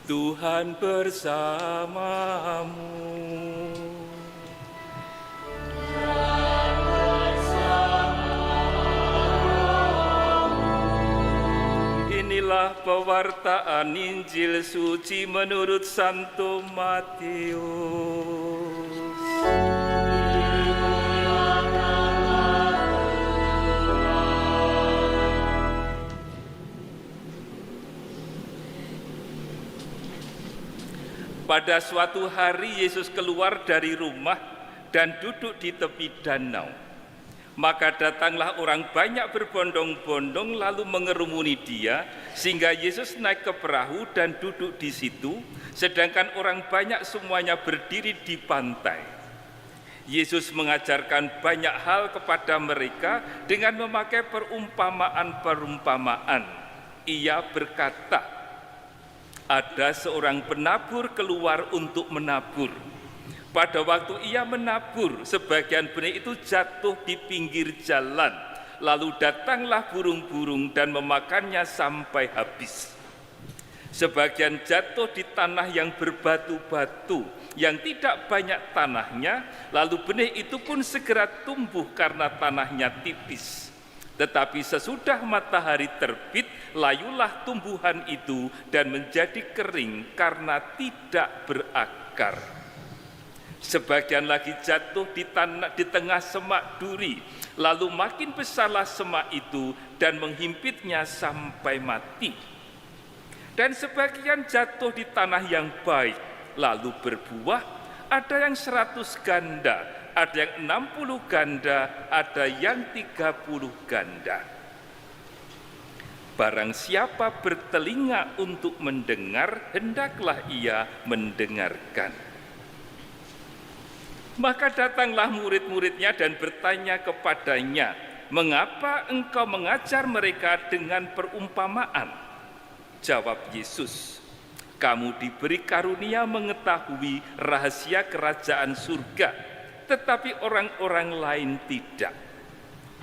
Tuhan bersamamu. Inilah pewartaan Injil suci menurut Santo Matius. Pada suatu hari Yesus keluar dari rumah dan duduk di tepi danau. Maka datanglah orang banyak berbondong-bondong lalu mengerumuni dia, sehingga Yesus naik ke perahu dan duduk di situ, sedangkan orang banyak semuanya berdiri di pantai. Yesus mengajarkan banyak hal kepada mereka dengan memakai perumpamaan-perumpamaan. Ia berkata, ada seorang penabur keluar untuk menabur. Pada waktu ia menabur, sebagian benih itu jatuh di pinggir jalan. Lalu datanglah burung-burung dan memakannya sampai habis. Sebagian jatuh di tanah yang berbatu-batu, yang tidak banyak tanahnya, lalu benih itu pun segera tumbuh karena tanahnya tipis. Tetapi sesudah matahari terbit, layulah tumbuhan itu dan menjadi kering karena tidak berakar. Sebagian lagi jatuh di tengah semak duri, lalu makin besarlah semak itu dan menghimpitnya sampai mati. Dan sebagian jatuh di tanah yang baik, lalu berbuah, ada yang 100 ganda, ada yang 60 ganda, ada yang 30 ganda. Barang siapa bertelinga untuk mendengar, hendaklah ia mendengarkan. Maka datanglah murid-muridnya dan bertanya kepadanya, mengapa engkau mengajar mereka dengan perumpamaan? Jawab Yesus, kamu diberi karunia mengetahui rahasia kerajaan surga, tetapi orang-orang lain tidak.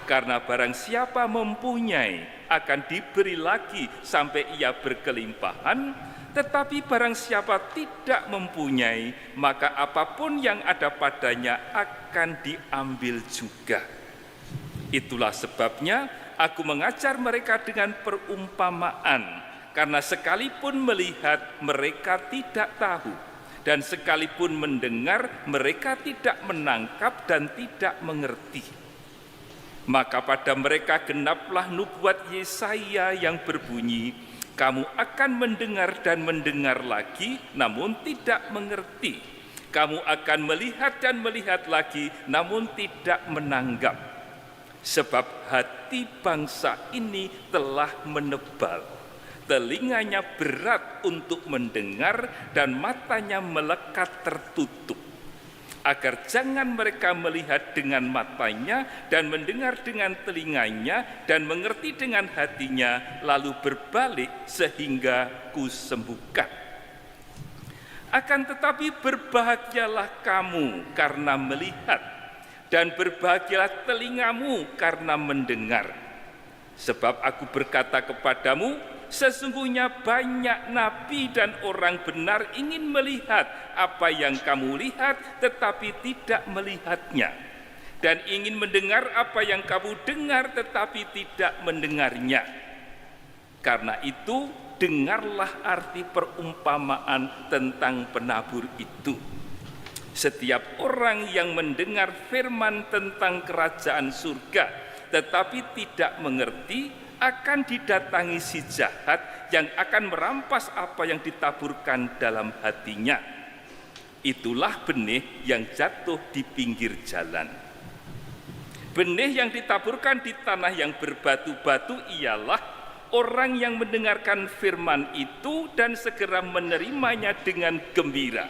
Karena barang siapa mempunyai akan diberi lagi sampai ia berkelimpahan, tetapi barang siapa tidak mempunyai, maka apapun yang ada padanya akan diambil juga. Itulah sebabnya aku mengajar mereka dengan perumpamaan, karena sekalipun melihat mereka tidak tahu, dan sekalipun mendengar mereka tidak menangkap dan tidak mengerti. Maka pada mereka genaplah nubuat Yesaya yang berbunyi, kamu akan mendengar dan mendengar lagi, namun tidak mengerti. Kamu akan melihat dan melihat lagi, namun tidak menanggap. Sebab hati bangsa ini telah menebal, telinganya berat untuk mendengar dan matanya melekat tertutup, agar jangan mereka melihat dengan matanya dan mendengar dengan telinganya dan mengerti dengan hatinya, lalu berbalik sehingga kusembuhkan. Akan tetapi berbahagialah kamu karena melihat, dan berbahagialah telingamu karena mendengar. Sebab aku berkata kepadamu, sesungguhnya banyak nabi dan orang benar ingin melihat apa yang kamu lihat, tetapi tidak melihatnya, dan ingin mendengar apa yang kamu dengar, tetapi tidak mendengarnya. Karena itu, dengarlah arti perumpamaan tentang penabur itu. Setiap orang yang mendengar firman tentang kerajaan surga, tetapi tidak mengerti, akan didatangi si jahat yang akan merampas apa yang ditaburkan dalam hatinya. Itulah benih yang jatuh di pinggir jalan. Benih yang ditaburkan di tanah yang berbatu-batu ialah orang yang mendengarkan firman itu dan segera menerimanya dengan gembira.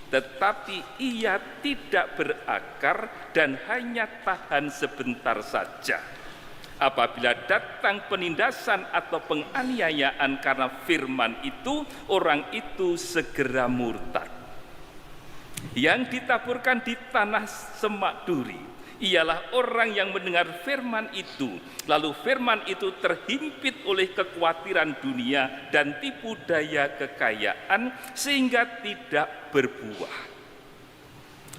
Tetapi ia tidak berakar dan hanya tahan sebentar saja. Apabila datang penindasan atau penganiayaan karena firman itu, orang itu segera murtad. Yang ditaburkan di tanah semak duri ialah orang yang mendengar firman itu, lalu firman itu terhimpit oleh kekhawatiran dunia dan tipu daya kekayaan sehingga tidak berbuah.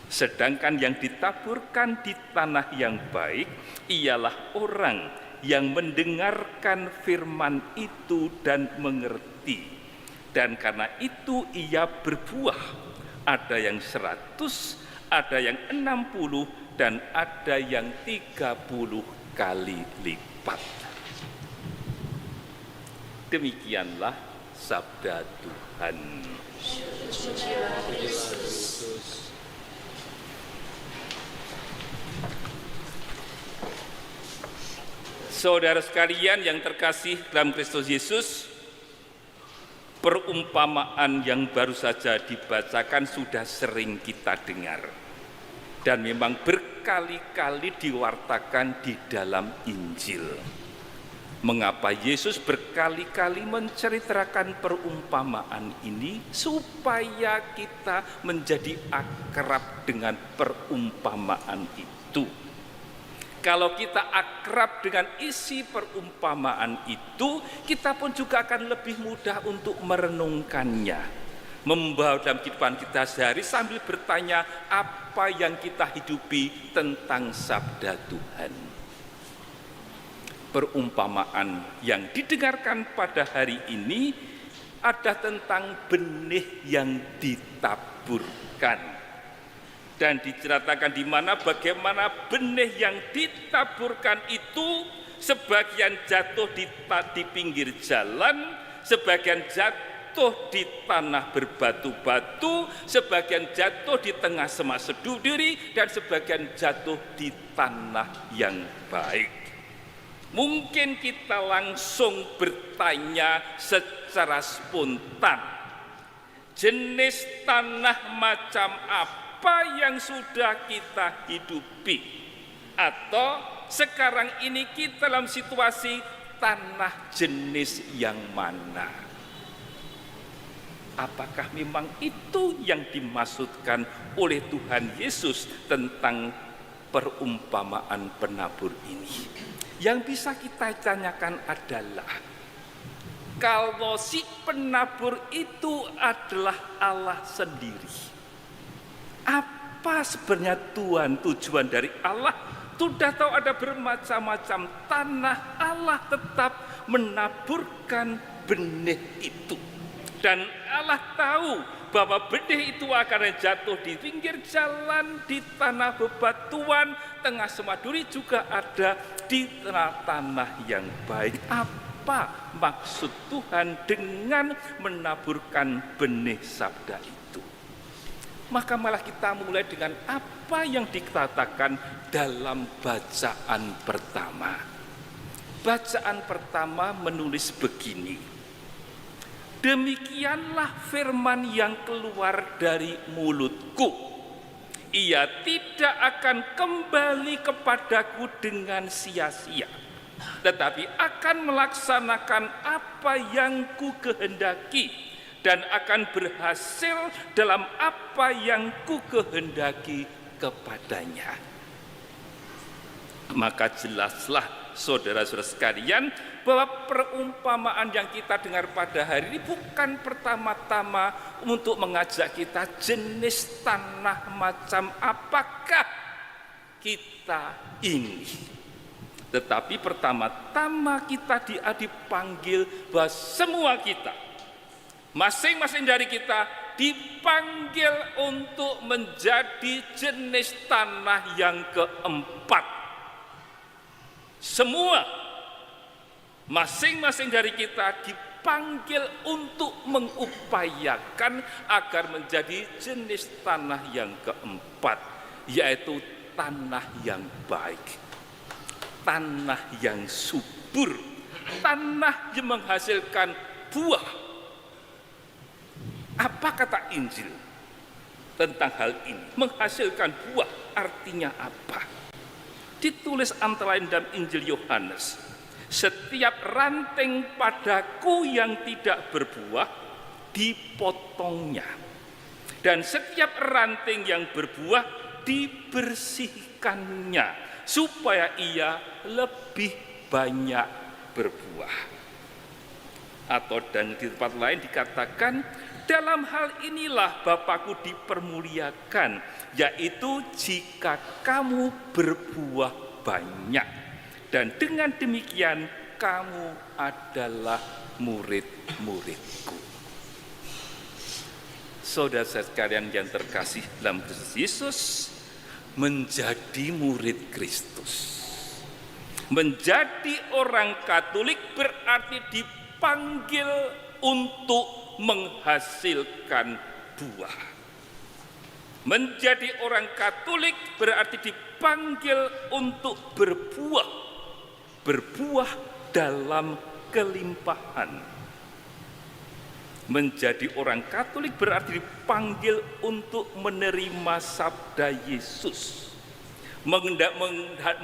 Sedangkan yang ditaburkan di tanah yang baik ialah orang yang mendengarkan firman itu dan mengerti. Dan karena itu ia berbuah, ada yang 100, ada yang 60, dan ada yang 30 kali lipat. Demikianlah sabda Tuhan. Saudara sekalian yang terkasih dalam Kristus Yesus, perumpamaan yang baru saja dibacakan sudah sering kita dengar. Dan memang berkali-kali diwartakan di dalam Injil. Mengapa Yesus berkali-kali menceritakan perumpamaan ini? Supaya kita menjadi akrab dengan perumpamaan itu. Kalau kita akrab dengan isi perumpamaan itu, kita pun juga akan lebih mudah untuk merenungkannya. Membawa dalam kehidupan kita sehari sambil bertanya apa yang kita hidupi tentang sabda Tuhan. Perumpamaan yang didengarkan pada hari ini ada tentang benih yang ditaburkan. Dan diceritakan di mana bagaimana benih yang ditaburkan itu sebagian jatuh di pinggir jalan, sebagian jatuh di tanah berbatu-batu, sebagian jatuh di tengah semak seduh duri, dan sebagian jatuh di tanah yang baik. Mungkin kita langsung bertanya secara spontan, jenis tanah macam apa yang sudah kita hidupi? Atau sekarang ini kita dalam situasi tanah jenis yang mana? Apakah memang itu yang dimaksudkan oleh Tuhan Yesus tentang perumpamaan penabur ini? Yang bisa kita tanyakan adalah, kalau si penabur itu adalah Allah sendiri, apa sebenarnya tujuan dari Allah? Sudah tahu ada bermacam-macam tanah, Allah tetap menaburkan benih itu. Dan Allah tahu bahwa benih itu akan jatuh di pinggir jalan, di tanah bebatuan, tengah semak duri, juga ada di tanah yang baik. Apa maksud Tuhan dengan menaburkan benih sabda itu? Maka malah kita mulai dengan apa yang dikatakan dalam bacaan pertama. Bacaan pertama menulis begini: demikianlah firman yang keluar dari mulutku. Ia tidak akan kembali kepadaku dengan sia-sia, tetapi akan melaksanakan apa yang ku kehendaki dan akan berhasil dalam apa yang ku kehendaki kepadanya. Maka jelaslah saudara-saudara sekalian bahwa perumpamaan yang kita dengar pada hari ini bukan pertama-tama untuk mengajak kita jenis tanah macam apakah kita ini, tetapi pertama-tama kita dipanggil bahwa semua kita, masing-masing dari kita dipanggil untuk menjadi jenis tanah yang keempat. Semua, masing-masing dari kita dipanggil untuk mengupayakan agar menjadi jenis tanah yang keempat, yaitu tanah yang baik, tanah yang subur, tanah yang menghasilkan buah. Apa kata Injil tentang hal ini? Menghasilkan buah artinya apa? Ditulis antara lain dalam Injil Yohanes, setiap ranting padaku yang tidak berbuah dipotongnya, dan setiap ranting yang berbuah dibersihkan. membisikkannya supaya ia lebih banyak berbuah. Atau dan di tempat lain dikatakan, dalam hal inilah Bapakku dipermuliakan, yaitu jika kamu berbuah banyak, dan dengan demikian kamu adalah murid-muridku. Saudara sekalian yang terkasih dalam Kristus Yesus, menjadi murid Kristus, menjadi orang Katolik berarti dipanggil untuk menghasilkan buah. Menjadi orang Katolik berarti dipanggil untuk berbuah, berbuah dalam kelimpahan. Menjadi orang Katolik berarti dipanggil untuk menerima sabda Yesus,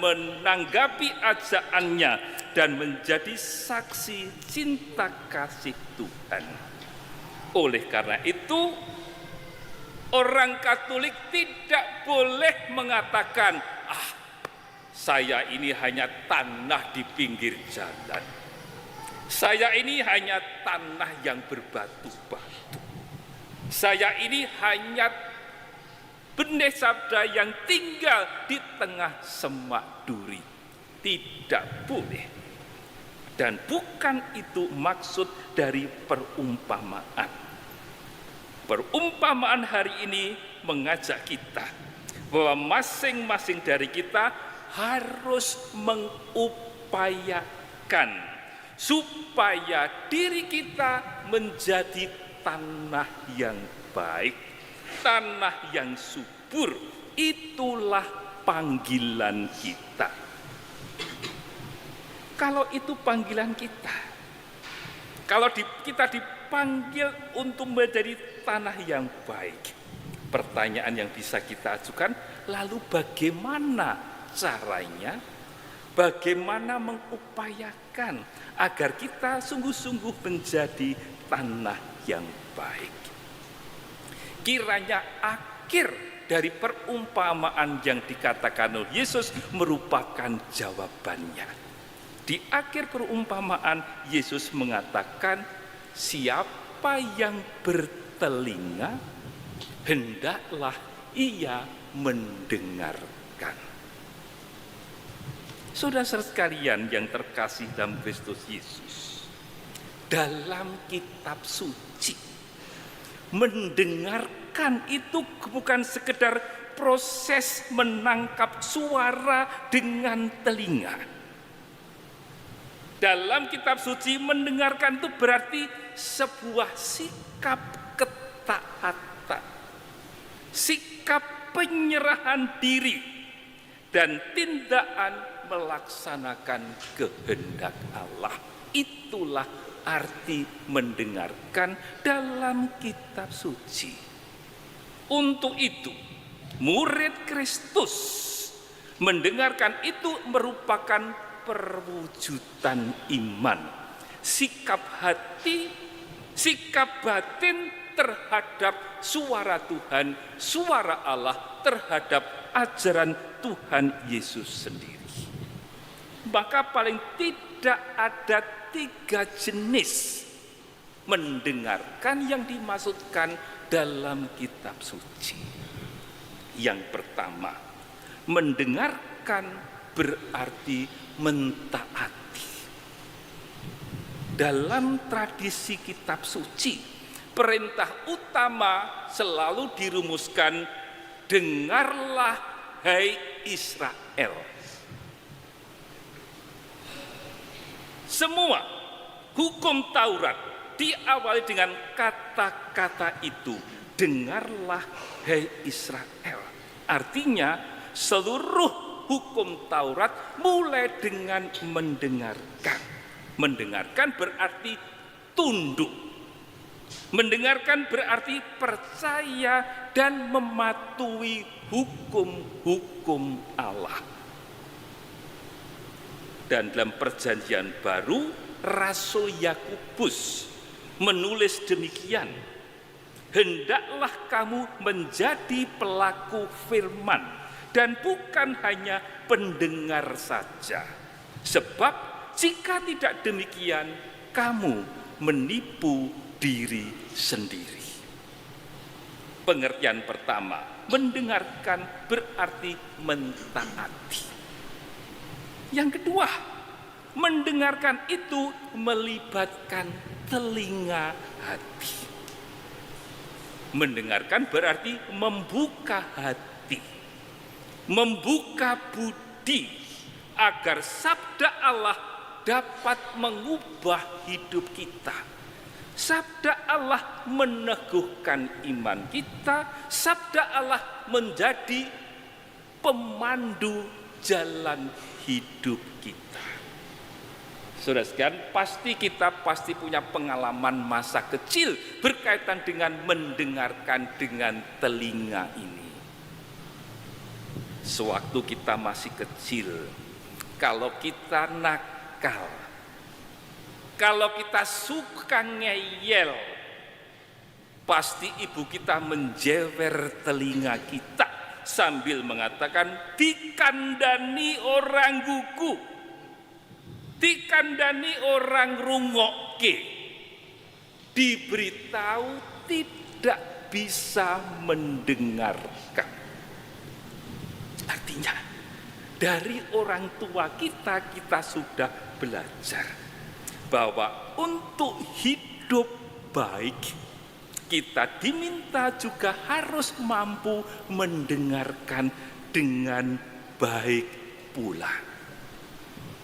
menanggapi ajakannya, dan menjadi saksi cinta kasih Tuhan. Oleh karena itu, orang Katolik tidak boleh mengatakan, saya ini hanya tanah di pinggir jalan. Saya ini hanya tanah yang berbatu-batu. Saya ini hanya benih sabda yang tinggal di tengah semak duri. Tidak boleh. Dan bukan itu maksud dari perumpamaan. Perumpamaan hari ini mengajak kita bahwa masing-masing dari kita harus mengupayakan supaya diri kita menjadi tanah yang baik, tanah yang subur. Itulah panggilan kita. Kalau itu panggilan kita, kalau kita dipanggil untuk menjadi tanah yang baik, pertanyaan yang bisa kita ajukan, lalu bagaimana caranya? Bagaimana mengupayakan agar kita sungguh-sungguh menjadi tanah yang baik? Kiranya akhir dari perumpamaan yang dikatakan oleh Yesus merupakan jawabannya. Di akhir perumpamaan, Yesus mengatakan, siapa yang bertelinga, hendaklah ia mendengarkan. Saudara sekalian yang terkasih dalam Kristus Yesus, dalam kitab suci, mendengarkan itu bukan sekedar proses menangkap suara dengan telinga. Dalam kitab suci, mendengarkan itu berarti sebuah sikap ketaatan, sikap penyerahan diri, dan tindakan melaksanakan kehendak Allah. Itulah arti mendengarkan dalam kitab suci. Untuk itu, murid Kristus mendengarkan itu merupakan perwujudan iman, sikap hati, sikap batin terhadap suara Tuhan, suara Allah, terhadap ajaran Tuhan Yesus sendiri. Maka paling tidak ada 3 jenis mendengarkan yang dimaksudkan dalam kitab suci. Yang pertama, mendengarkan berarti mentaati. Dalam tradisi kitab suci, perintah utama selalu dirumuskan, dengarlah hai Israel. Semua hukum Taurat diawali dengan kata-kata itu, dengarlah hai Israel. Artinya seluruh hukum Taurat mulai dengan mendengarkan. Mendengarkan berarti tunduk. Mendengarkan berarti percaya dan mematuhi hukum-hukum Allah. Dan dalam perjanjian baru, Rasul Yakobus menulis demikian, hendaklah kamu menjadi pelaku firman dan bukan hanya pendengar saja. Sebab jika tidak demikian, kamu menipu diri sendiri. Pengertian pertama, mendengarkan berarti mentaati. Yang kedua, mendengarkan itu melibatkan telinga hati. Mendengarkan berarti membuka hati, membuka budi, agar sabda Allah dapat mengubah hidup kita. Sabda Allah meneguhkan iman kita, sabda Allah menjadi pemandu jalan hidup kita. Saudara sekalian, kita pasti punya pengalaman masa kecil berkaitan dengan mendengarkan dengan telinga ini. Sewaktu kita masih kecil, kalau kita nakal, kalau kita suka ngeyel, pasti ibu kita menjewer telinga kita sambil mengatakan, dikandani orang gugu, dikandani orang rungokke, diberitahu tidak bisa mendengarkan. Artinya dari orang tua kita sudah belajar bahwa untuk hidup baik kita diminta juga harus mampu mendengarkan dengan baik pula.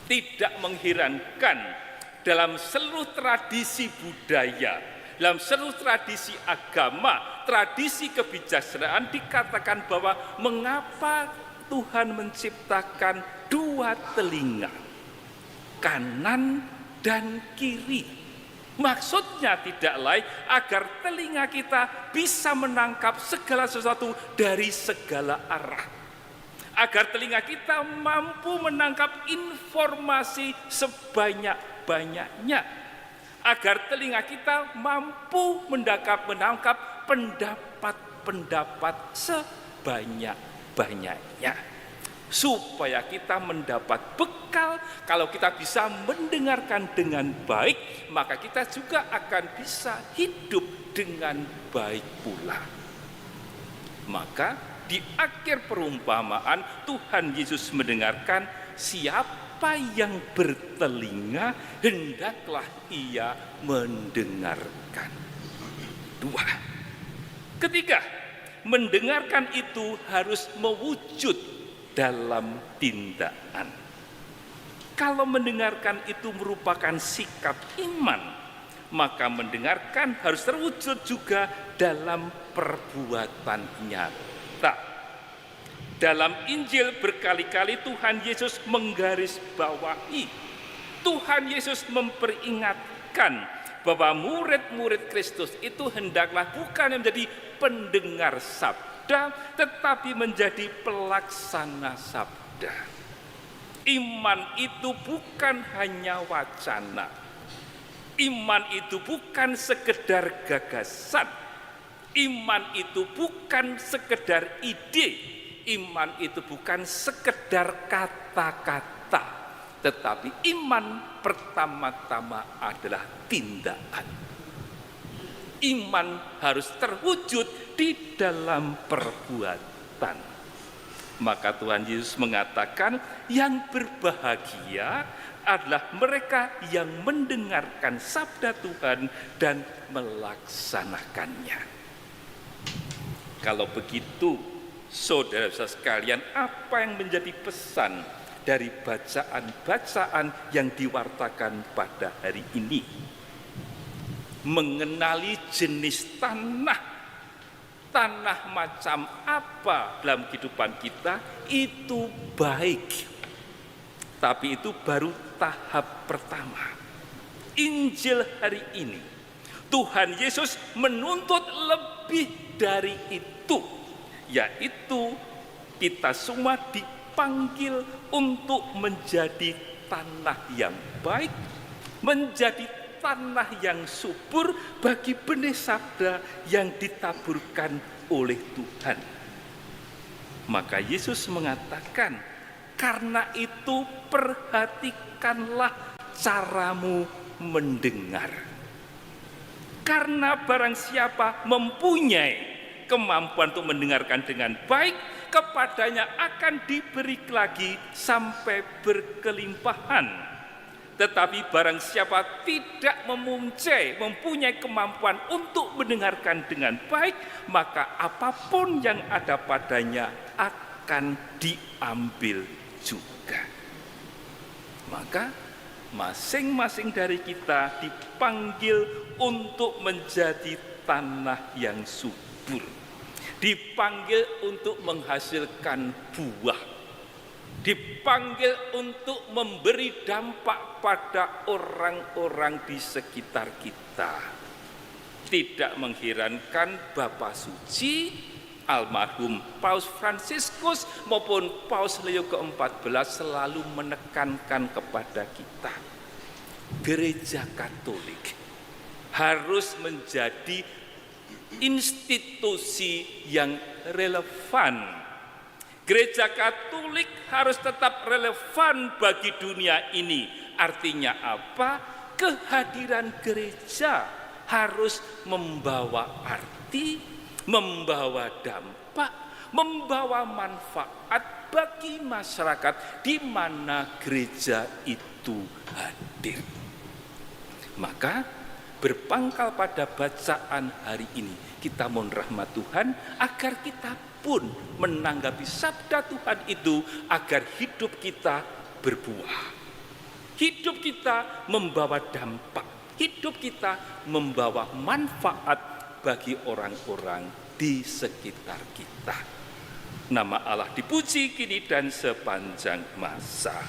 Tidak mengherankan dalam seluruh tradisi budaya, dalam seluruh tradisi agama, tradisi kebijaksanaan dikatakan bahwa mengapa Tuhan menciptakan dua telinga, kanan dan kiri. Maksudnya tidak lain agar telinga kita bisa menangkap segala sesuatu dari segala arah. Agar telinga kita mampu menangkap informasi sebanyak-banyaknya. Agar telinga kita mampu menangkap pendapat-pendapat sebanyak-banyaknya. Supaya kita mendapat bekal, kalau kita bisa mendengarkan dengan baik, maka kita juga akan bisa hidup dengan baik pula. Maka di akhir perumpamaan Tuhan Yesus mendengarkan, siapa yang bertelinga hendaklah ia mendengarkan. Dua. Ketiga, mendengarkan itu harus mewujud dalam tindakan. Kalau mendengarkan itu merupakan sikap iman, maka mendengarkan harus terwujud juga dalam perbuatan nyata. Dalam Injil berkali-kali Tuhan Yesus menggarisbawahi, Tuhan Yesus memperingatkan bahwa murid-murid Kristus itu hendaklah bukan menjadi pendengar sabda, tetapi menjadi pelaksana sabda. Iman itu bukan hanya wacana. Iman itu bukan sekedar gagasan. Iman itu bukan sekedar ide. Iman itu bukan sekedar kata-kata. Tetapi iman pertama-tama adalah tindakan. Iman harus terwujud di dalam perbuatan. Maka Tuhan Yesus mengatakan, yang berbahagia adalah mereka yang mendengarkan sabda Tuhan dan melaksanakannya. Kalau begitu, saudara-saudara sekalian, apa yang menjadi pesan dari bacaan-bacaan yang diwartakan pada hari ini? Mengenali jenis tanah macam apa dalam kehidupan kita itu baik, tapi itu baru tahap pertama. Injil hari ini Tuhan Yesus menuntut lebih dari itu, yaitu kita semua dipanggil untuk menjadi tanah yang baik, menjadi tanah yang subur bagi benih sabda yang ditaburkan oleh Tuhan. Maka Yesus mengatakan, karena itu perhatikanlah caramu mendengar. Karena barang siapa mempunyai kemampuan untuk mendengarkan dengan baik, kepadanya akan diberi lagi sampai berkelimpahan. Tetapi barang siapa tidak mempunyai kemampuan untuk mendengarkan dengan baik, maka apapun yang ada padanya akan diambil juga. Maka masing-masing dari kita dipanggil untuk menjadi tanah yang subur, dipanggil untuk menghasilkan buah, dipanggil untuk memberi dampak pada orang-orang di sekitar kita. Tidak mengherankan Bapa Suci almarhum Paus Fransiskus maupun Paus Leo ke-14 selalu menekankan kepada kita, Gereja Katolik harus menjadi institusi yang relevan. Gereja Katolik harus tetap relevan bagi dunia ini. Artinya apa? Kehadiran gereja harus membawa arti, membawa dampak, membawa manfaat bagi masyarakat di mana gereja itu hadir. Maka berpangkal pada bacaan hari ini, kita mohon rahmat Tuhan agar kita pun menanggapi sabda Tuhan itu, agar hidup kita berbuah, hidup kita membawa dampak, hidup kita membawa manfaat bagi orang-orang di sekitar kita. Nama Allah dipuji kini dan sepanjang masa.